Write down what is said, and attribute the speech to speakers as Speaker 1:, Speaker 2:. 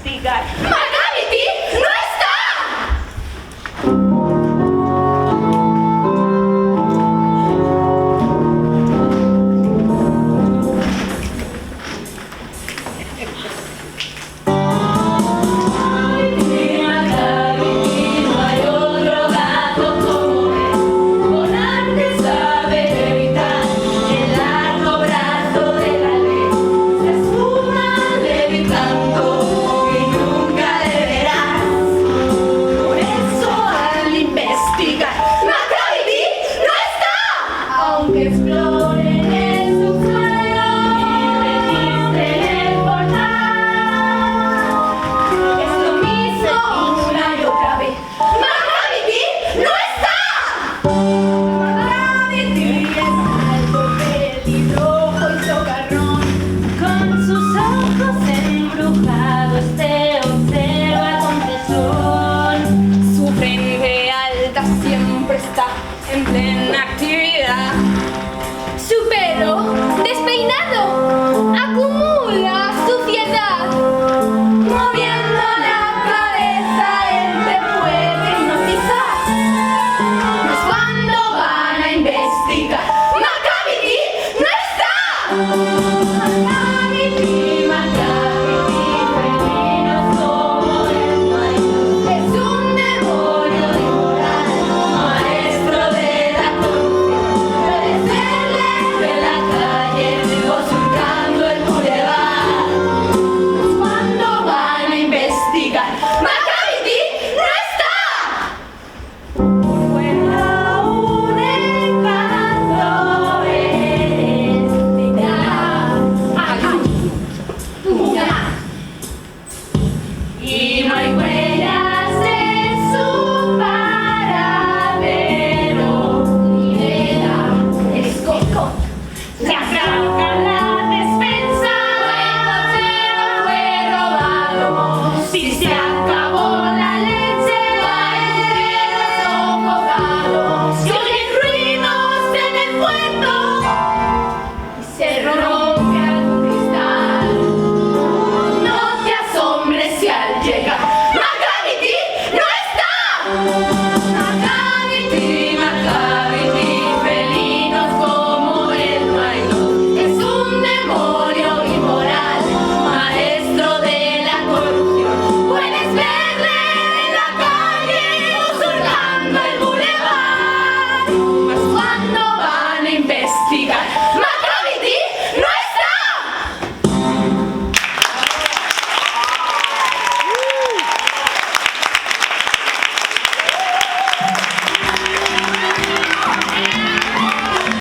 Speaker 1: investigar.
Speaker 2: ¡Macavity no está! Exploren el subsuelo y registren el portal. Es lo mismo una y otra vez. ¡Macavity no está! Macavity es algo pelirrojo y socarrón. Con sus ojos embrujados te observa con tesón. Su frente alta siempre está en plena actividad. Su pelo despeinado acumula suciedad. Moviendo la cabeza él te puede hipnotizar. Mas cuando van a investigar, ¡Macavity no está! ¡Macavity, veneno como el maíz! Es un demonio inmoral, maestro de la corrupción. De la calle, o surcando el bulevar. Cuando van a investigar, ¡Macavity no está! Vuela un encanto, eres acá, y no hay huellas de su paradero ni de la escoco. Se acerca la despensa, el cochero fue robado. Si se